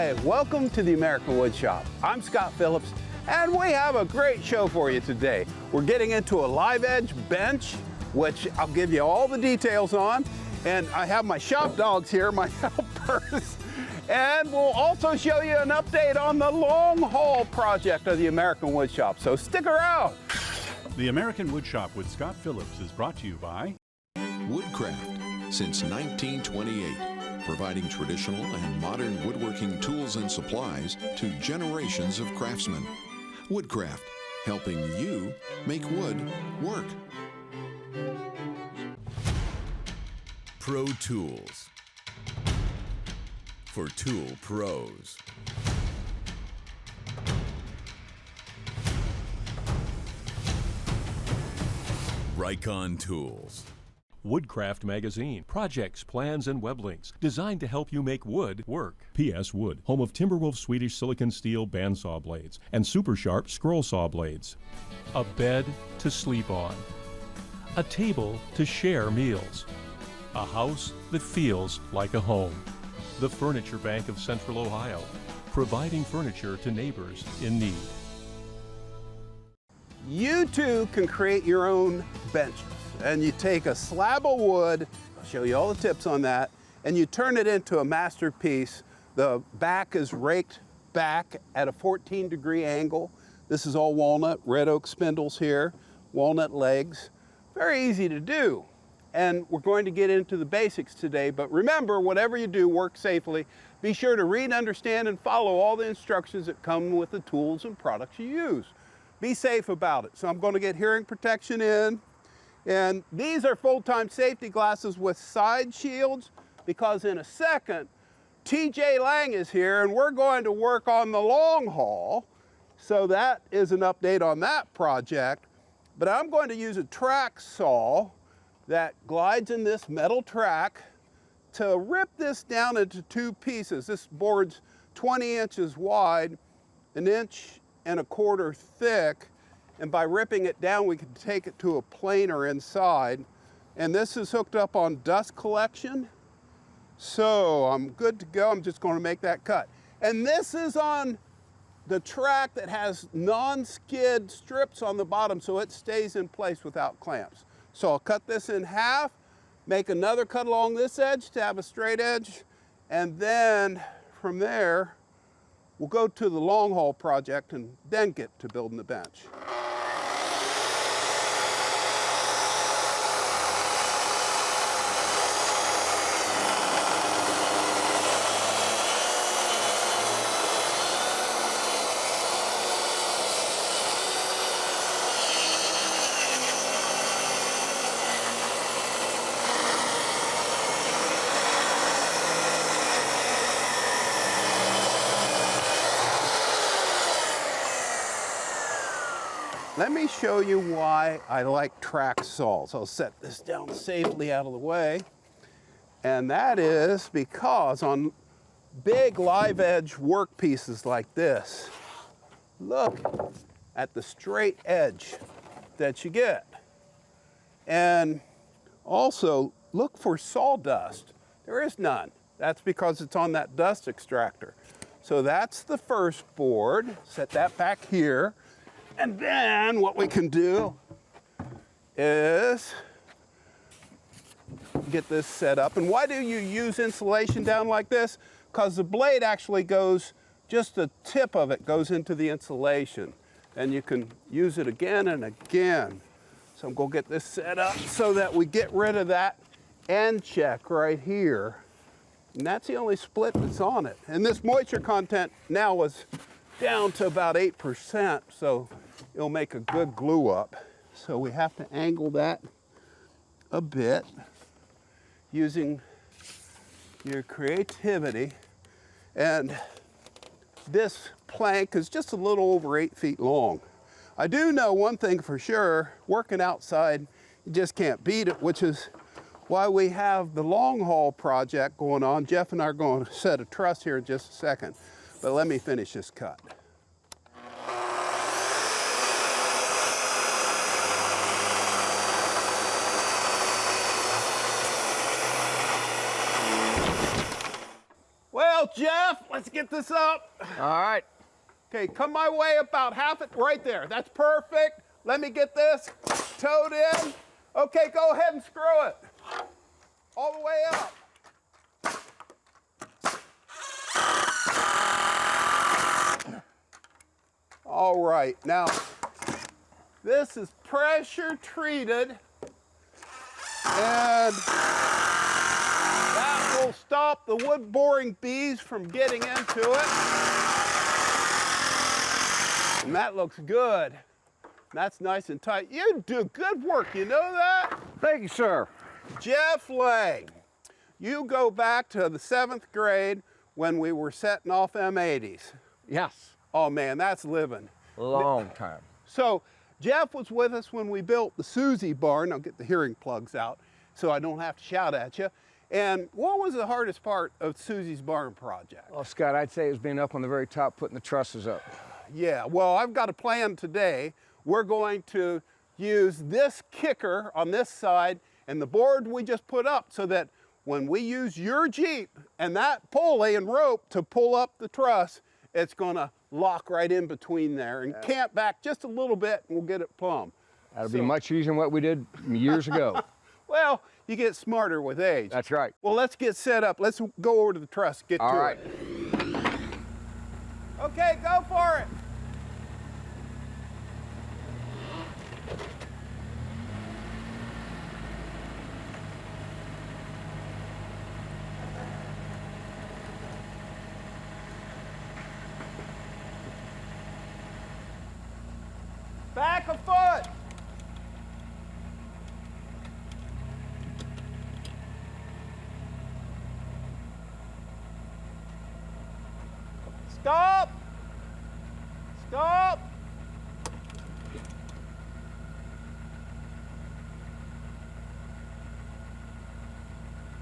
Hi, welcome to the American Woodshop. I'm Scott Phillips, and we have a great show for you today. We're getting into a live edge bench, which I'll give you all the details on. And I have my shop dogs here, my helpers. And we'll also show you an update on the long haul project of the American Woodshop. So stick around. The American Woodshop with Scott Phillips is brought to you by Woodcraft, since 1928, providing traditional and modern woodworking tools and supplies to generations of craftsmen. Woodcraft, helping you make wood work. Pro Tools, for tool pros. Rikon Tools. Woodcraft Magazine. Projects, plans, and web links designed to help you make wood work. P.S. Wood, home of Timberwolf Swedish silicon steel bandsaw blades and super sharp scroll saw blades. A bed to sleep on. A table to share meals. A house that feels like a home. The Furniture Bank of Central Ohio, providing furniture to neighbors in need. You too can create your own benches. And you take a slab of wood, I'll show you all the tips on that, and you turn it into a masterpiece. The back is raked back at a 14-degree angle. This is all walnut, red oak spindles here, walnut legs. Very easy to do. And we're going to get into the basics today, but remember, whatever you do, work safely. Be sure to read, understand, and follow all the instructions that come with the tools and products you use. Be safe about it. So I'm going to get hearing protection in. And these are full-time safety glasses with side shields, because in a second, TJ Lang is here and we're going to work on the long haul. So that is an update on that project. But I'm going to use a track saw that glides in this metal track to rip this down into two pieces. This board's 20 inches wide, 1.25 inches thick. And by ripping it down, we can take it to a planer inside. And this is hooked up on dust collection. So I'm good to go. I'm just going to make that cut. And this is on the track that has non-skid strips on the bottom, so it stays in place without clamps. So I'll cut this in half, make another cut along this edge to have a straight edge. And then from there, we'll go to the long haul project and then get to building the bench. Let me show you why I like track saws. I'll set this down safely out of the way. And that is because on big live edge work pieces like this, look at the straight edge that you get. And also look for sawdust. There is none. That's because it's on that dust extractor. So that's the first board. Set that back here. And then what we can do is get this set up. And why do you use insulation down like this? Because the blade actually goes, just the tip of it goes into the insulation. And you can use it again and again. So I'm going to get this set up so that we get rid of that end check right here. And that's the only split that's on it. And this moisture content now is down to about 8%, so it'll make a good glue up. So we have to angle that a bit using your creativity. And this plank is just a little over 8 feet long. I do know one thing for sure, working outside, you just can't beat it, which is why we have the long haul project going on. Jeff and I are going to set a truss here in just a second, but let me finish this cut. Well, Jeff, let's get this up. All right. Okay, come my way about half it, right there. That's perfect. Let me get this towed in. Okay, go ahead and screw it. All the way up. All right, now, this is pressure treated, and that will stop the wood boring bees from getting into it. And that looks good. That's nice and tight. You do good work, you know that? Thank you, sir. Jeff Lang, you go back to the 7th grade when we were setting off M80s. Yes. Oh man, that's living. Long time. So Jeff was with us when we built the Susie barn. I'll get the hearing plugs out so I don't have to shout at you. And what was the hardest part of Susie's barn project? Well, Scott, I'd say it was being up on the very top, putting the trusses up. Yeah, well, I've got a plan today. We're going to use this kicker on this side and the board we just put up so that when we use your Jeep and that pulley and rope to pull up the truss, it's gonna lock right in between there and camp back just a little bit and we'll get it plumb. That'll be much easier than what we did years ago. Well, you get smarter with age. That's right. Well, let's get set up. Let's go over to the truss, get All to right. it. Okay, go for it. Back a foot. Stop. Stop.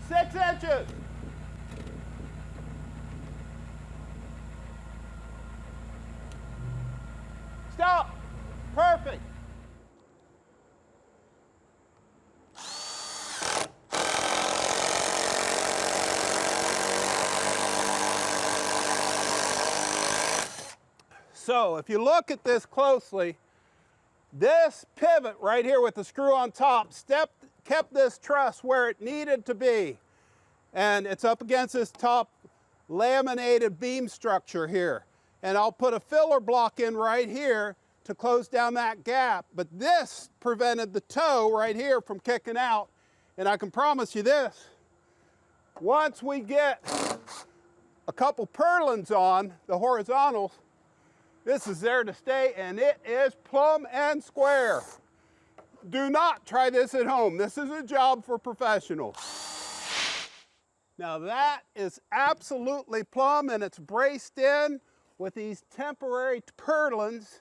Six inches. Stop. Perfect. So if you look at this closely, this pivot right here with the screw on top kept this truss where it needed to be. And it's up against this top laminated beam structure here. And I'll put a filler block in right here to close down that gap. But this prevented the toe right here from kicking out. And I can promise you this, once we get a couple purlins on the horizontals, this is there to stay and it is plumb and square. Do not try this at home. This is a job for professionals. Now that is absolutely plumb and it's braced in with these temporary purlins,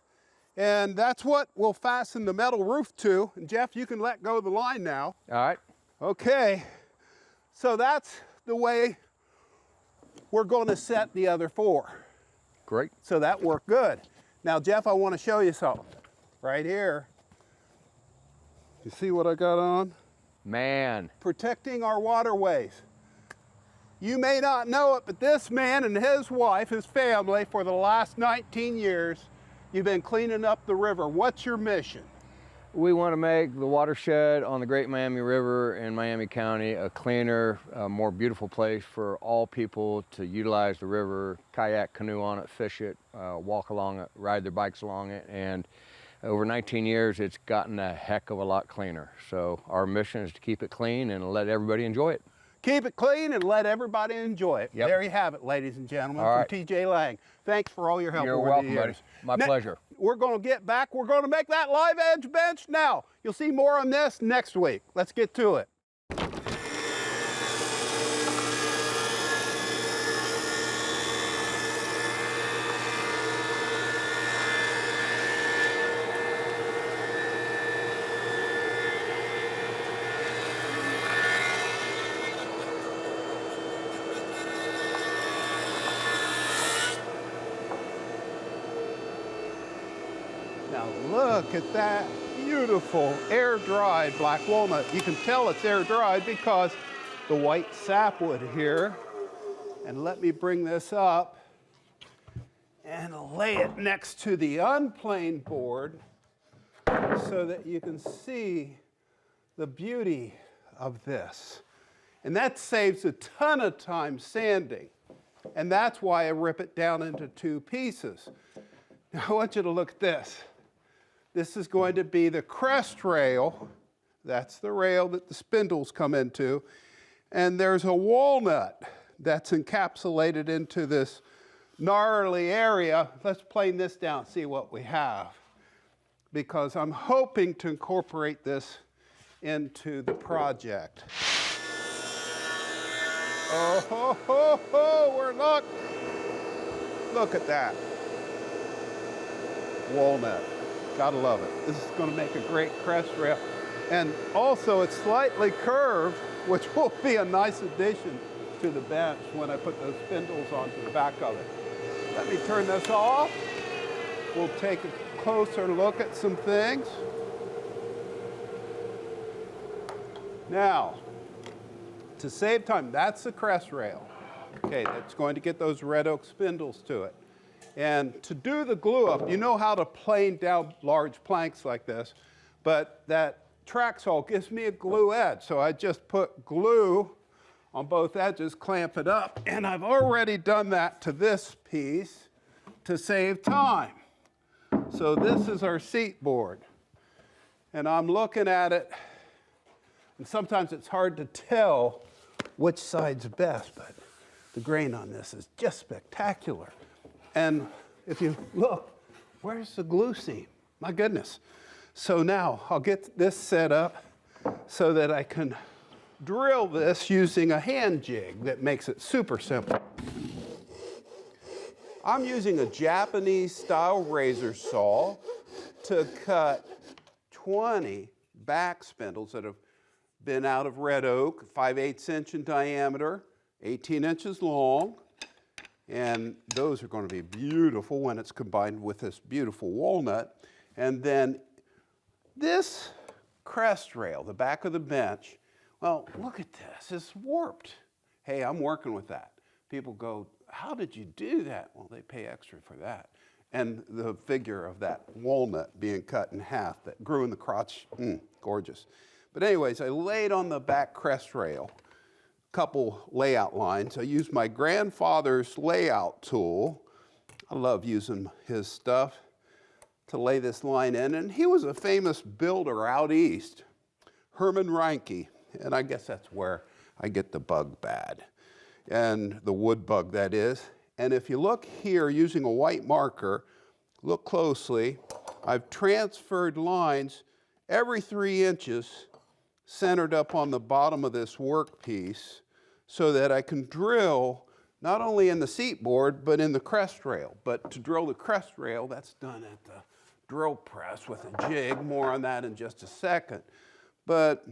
and that's what we'll fasten the metal roof to. And Jeff, you can let go of the line now. All right. Okay, so that's the way we're going to set the other four. Great. So that worked good. Now, Jeff, I want to show you something. Right here. You see what I got on? Man. Protecting our waterways. You may not know it, but this man and his wife, his family, for the last 19 years, you've been cleaning up the river. What's your mission? We want to make the watershed on the Great Miami River in Miami County a cleaner, more beautiful place for all people to utilize the river, kayak, canoe on it, fish it, walk along it, ride their bikes along it. And over 19 years, it's gotten a heck of a lot cleaner. So our mission is to keep it clean and let everybody enjoy it. Keep it clean and let everybody enjoy it. Yep. There you have it, ladies and gentlemen, All from right. TJ Lang. Thanks for all your help You're over welcome, the years. buddy. My pleasure. We're going to get back. We're going to make that live edge bench now. You'll see more on this next week. Let's get to it. Now look at that beautiful air-dried black walnut. You can tell it's air-dried because the white sapwood here And let me bring this up and lay it next to the unplaned board so that you can see the beauty of this. And that saves a ton of time sanding. And that's why I rip it down into 2 pieces. Now I want you to look at this. This is going to be the crest rail. That's the rail that the spindles come into. And there's a walnut that's encapsulated into this gnarly area. Let's plane this down, see what we have. Because I'm hoping to incorporate this into the project. Oh, ho, ho, ho, we're look at that. Walnut, gotta love it. This is gonna make a great crest rail. And also it's slightly curved, which will be a nice addition to the bench when I put those spindles onto the back of it. Let me turn this off. We'll take a closer look at some things. Now, to save time, that's the crest rail. Okay, that's going to get those red oak spindles to it. And to do the glue up, you know how to plane down large planks like this, but that track saw gives me a glue edge. So I just put glue on both edges, clamp it up, and I've already done that to this piece to save time. So this is our seat board. And I'm looking at it, and sometimes it's hard to tell which side's best, but the grain on this is just spectacular. And if you look, where's the glue seam? My goodness. So now I'll get this set up so that I can drill this using a hand jig that makes it super simple. I'm using a Japanese style razor saw to cut 20 back spindles that have been out of red oak, 5/8 inch in diameter, 18 inches long. And those are going to be beautiful when it's combined with this beautiful walnut. And then this crest rail, the back of the bench, well, look at this, it's warped. Hey, I'm working with that. People go, how did you do that? Well, they pay extra for that. And the figure of that walnut being cut in half that grew in the crotch, gorgeous. But anyways, I laid on the back crest rail couple layout lines. I used my grandfather's layout tool. I love using his stuff to lay this line in. And he was a famous builder out east, Herman Reinke. And I guess that's where I get the bug bad, and the wood bug, that is. And if you look here using a white marker, look closely, I've transferred lines every 3 inches centered up on the bottom of this workpiece so that I can drill not only in the seat board, but in the crest rail. But to drill the crest rail, that's done at the drill press with a jig. More on that in just a second. But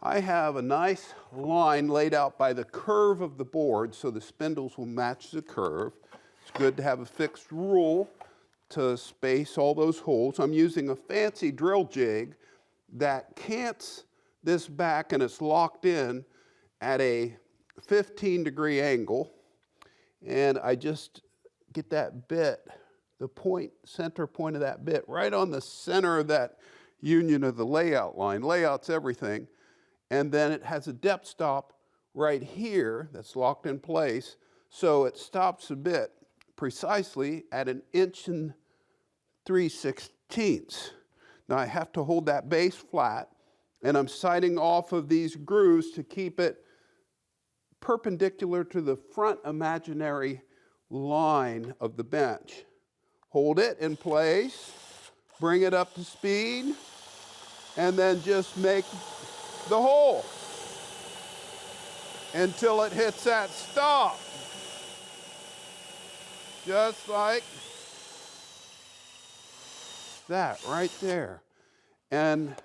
I have a nice line laid out by the curve of the board so the spindles will match the curve. It's good to have a fixed rule to space all those holes. I'm using a fancy drill jig that cants this back, and it's locked in at a 15-degree angle. And I just get that bit, the point, center point of that bit, right on the center of that union of the layout line. Layout's everything. And then it has a depth stop right here that's locked in place. So it stops a bit precisely at 1 3/16 inches. Now I have to hold that base flat, and I'm sighting off of these grooves to keep it perpendicular to the front imaginary line of the bench. Hold it in place, bring it up to speed, and then just make the hole until it hits that stop. Just like that right there. And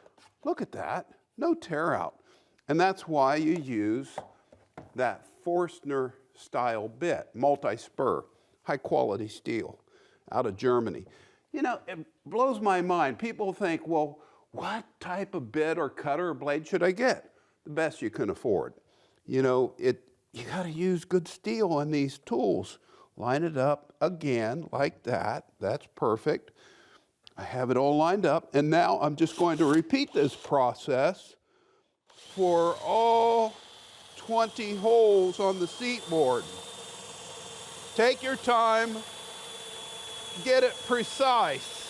look at that, no tear out. And that's why you use that Forstner style bit, multi-spur, high quality steel out of Germany. You know, it blows my mind. People think, well, what type of bit or cutter or blade should I get? The best you can afford. You know, you gotta use good steel on these tools. Line it up again like that. That's perfect. I have it all lined up, and now I'm just going to repeat this process for all 20 holes on the seat board. Take your time, get it precise.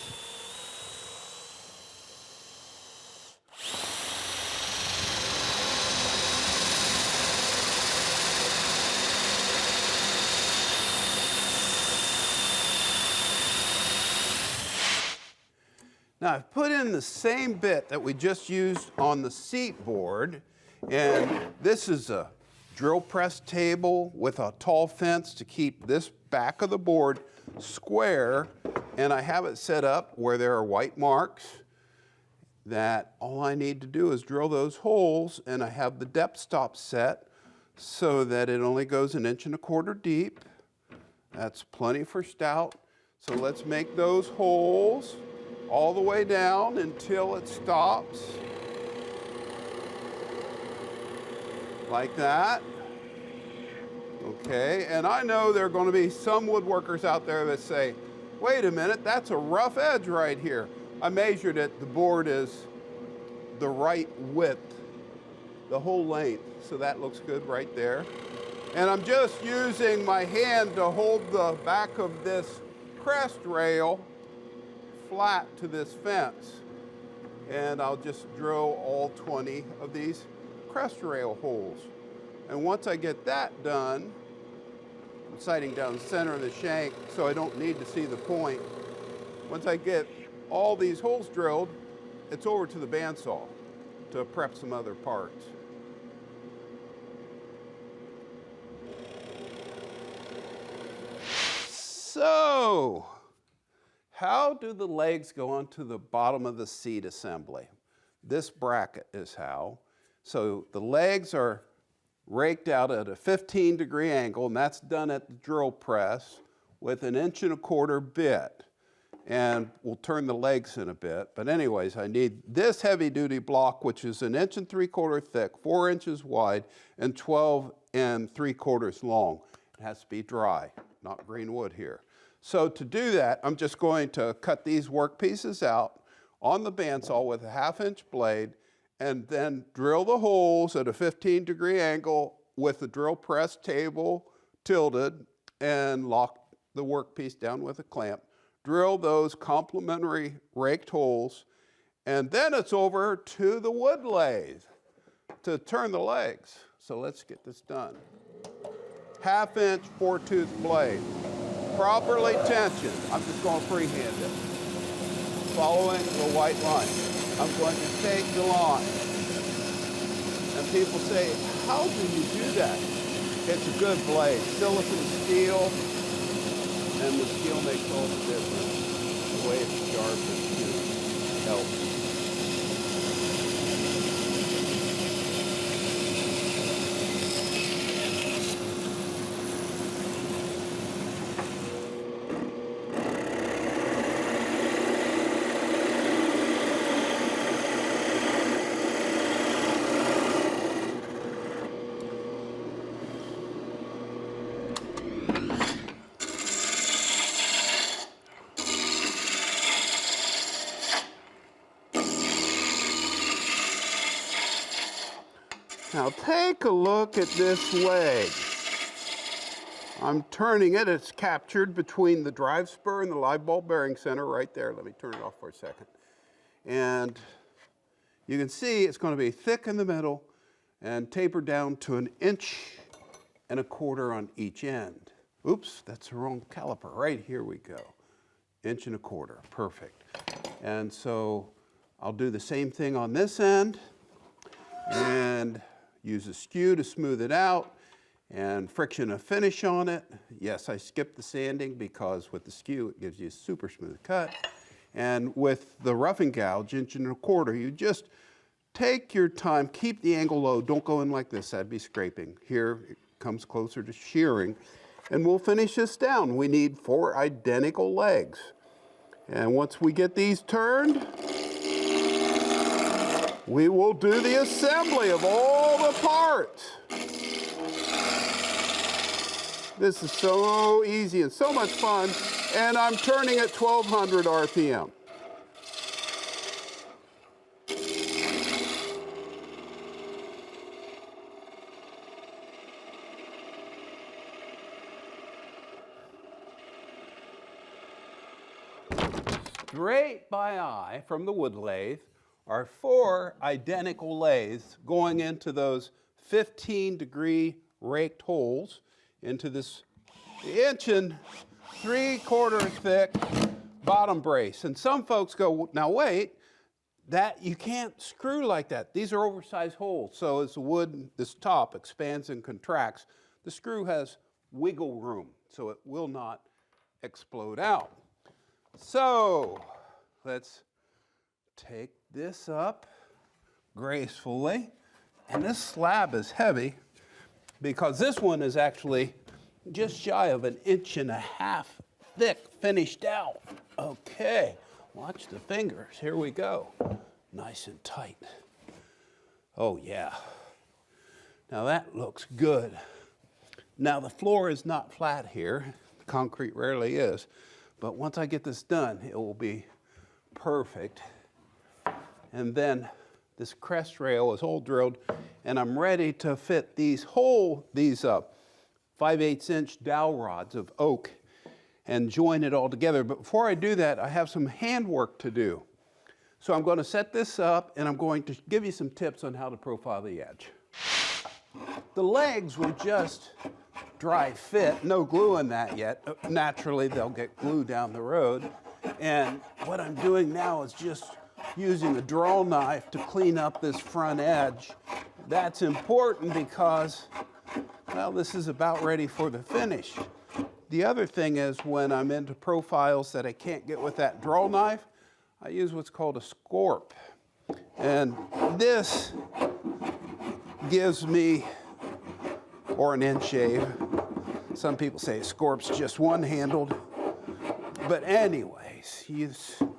Now I've put in the same bit that we just used on the seat board, and this is a drill press table with a tall fence to keep this back of the board square, and I have it set up where there are white marks that all I need to do is drill those holes, and I have the depth stop set so that it only goes 1.25 inches deep. That's plenty for stout. So let's make those holes all the way down until it stops. Like that. Okay, and I know there are going to be some woodworkers out there that say, wait a minute, that's a rough edge right here. I measured it, the board is the right width, the whole length, so that looks good right there. And I'm just using my hand to hold the back of this crest rail flat to this fence. And I'll just drill all 20 of these crest rail holes. And once I get that done, I'm sighting down the center of the shank so I don't need to see the point. Once I get all these holes drilled, it's over to the bandsaw to prep some other parts. So, how do the legs go onto the bottom of the seat assembly? This bracket is how. So the legs are raked out at a 15-degree angle, and that's done at the drill press with 1.25 inch bit. And we'll turn the legs in a bit. But anyways, I need this heavy-duty block, which is 1.75 inches thick, 4 inches wide, and 12 3/4 long. It has to be dry, not green wood here. So to do that, I'm just going to cut these work pieces out on the bandsaw with a 1/2 inch blade, and then drill the holes at a 15-degree angle with the drill press table tilted, and lock the workpiece down with a clamp. Drill those complementary raked holes, and then it's over to the wood lathe to turn the legs. So let's get this done. 1/2 inch 4-tooth blade, properly tensioned. I'm just going to freehand it, following the white line. I'm going to take the line. And people say, how do you do that? It's a good blade, silicon steel, and the steel makes all the difference. The way it's sharpened helps. Now take a look at this leg. I'm turning it. It's captured between the drive spur and the live ball bearing center right there. Let me turn it off for a second. And you can see it's going to be thick in the middle and tapered down to 1.25 inches on each end. Oops, that's the wrong caliper. Right, here we go. 1.25 inches, perfect. And so I'll do the same thing on this end and use a skew to smooth it out and friction a finish on it. Yes, I skipped the sanding because with the skew it gives you a super smooth cut. And with the roughing gouge, 1.25 inches, you just take your time, keep the angle low, don't go in like this, that'd be scraping. Here it comes closer to shearing. And we'll finish this down. We need 4 identical legs. And once we get these turned, we will do the assembly of all the parts. This is so easy and so much fun, and I'm turning at 1200 RPM. Straight by eye from the wood lathe are 4 identical lathes going into those 15-degree raked holes into this 1 3/4 inch thick bottom brace. And some folks go, now wait, that you can't screw like that. These are oversized holes. So as the wood, this top expands and contracts, the screw has wiggle room, so it will not explode out. So let's take this up gracefully. And this slab is heavy because this one is actually just shy of 1.5 inches thick, finished out. Okay, watch the fingers. Here we go. Nice and tight. Oh yeah. Now that looks good. Now the floor is not flat here. Concrete rarely is. But once I get this done, it will be perfect. And then this crest rail is hole drilled, and I'm ready to fit these 5/8 inch dowel rods of oak and join it all together. But before I do that, I have some handwork to do. So I'm going to set this up, and I'm going to give you some tips on how to profile the edge. The legs will just dry fit, no glue in that yet. Naturally, they'll get glue down the road. And what I'm doing now is just using a draw knife to clean up this front edge. That's important because, well, this is about ready for the finish. The other thing is when I'm into profiles that I can't get with that draw knife, I use what's called a scorp. And this gives me, or an end shave. Some people say scorp's just one-handled. But anyways, you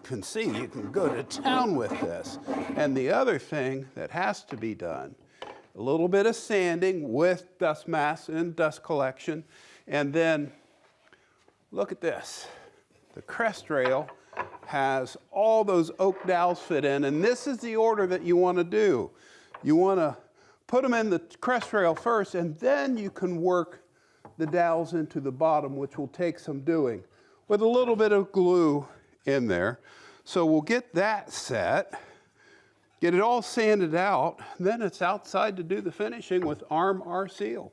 can see you can go to town with this. And the other thing that has to be done, a little bit of sanding with dust mask and dust collection. And then look at this. The crest rail has all those oak dowels fit in, and this is the order that you want to do. You want to put them in the crest rail first, and then you can work the dowels into the bottom, which will take some doing, with a little bit of glue in there. So we'll get that set, get it all sanded out, then it's outside to do the finishing with arm R seal.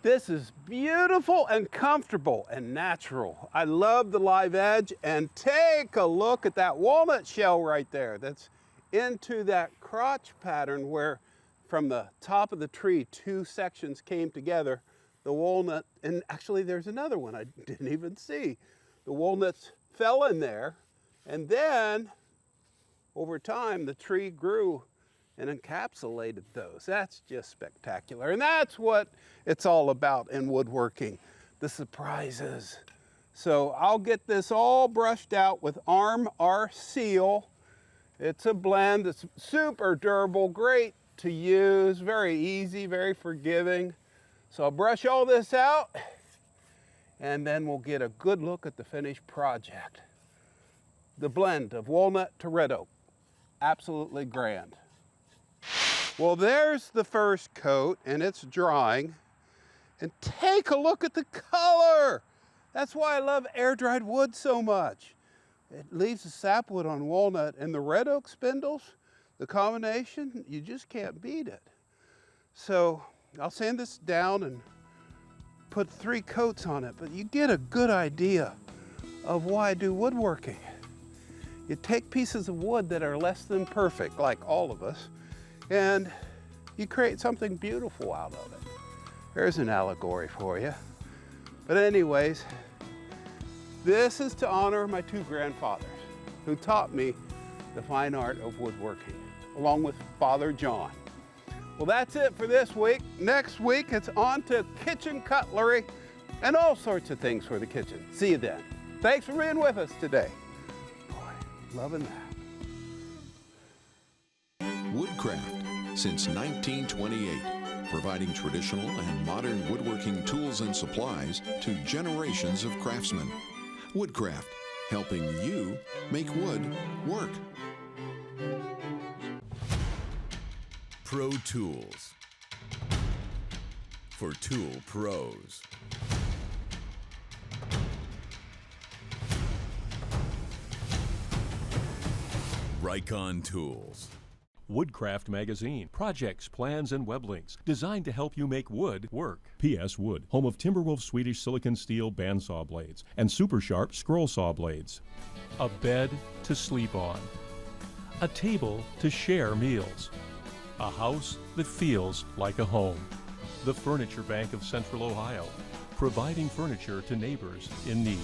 This is beautiful and comfortable and natural. I love the live edge, and take a look at that walnut shell right there. That's into that crotch pattern where from the top of the tree, 2 sections came together. The walnut, and actually there's another one I didn't even see. The walnuts fell in there, and then over time the tree grew and encapsulated those. That's just spectacular. And that's what it's all about in woodworking, the surprises. So I'll get this all brushed out with Arm R Seal. It's a blend that's super durable, great to use, very easy, very forgiving. So I'll brush all this out, and then we'll get a good look at the finished project. The blend of walnut to red oak, absolutely grand. Well, there's the first coat, and it's drying. And take a look at the color. That's why I love air-dried wood so much. It leaves the sapwood on walnut, and the red oak spindles, the combination, you just can't beat it. So I'll sand this down and put 3 coats on it, but you get a good idea of why I do woodworking. You take pieces of wood that are less than perfect, like all of us, and you create something beautiful out of it. There's an allegory for you. But anyways, this is to honor my 2 grandfathers who taught me the fine art of woodworking, along with Father John. Well, that's it for this week. Next week, it's on to kitchen cutlery and all sorts of things for the kitchen. See you then. Thanks for being with us today. Boy, loving that. Woodcraft since 1928, providing traditional and modern woodworking tools and supplies to generations of craftsmen. Woodcraft, helping you make wood work. Pro Tools. For tool pros. Rikon Tools. Woodcraft Magazine. Projects, plans, and web links designed to help you make wood work. P.S. Wood, home of Timberwolf Swedish silicon steel bandsaw blades and super sharp scroll saw blades. A bed to sleep on. A table to share meals. A house that feels like a home. The Furniture Bank of Central Ohio, providing furniture to neighbors in need.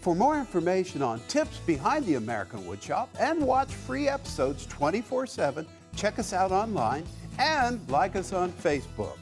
For more information on tips behind the American Woodshop and watch free episodes 24/7, check us out online and like us on Facebook.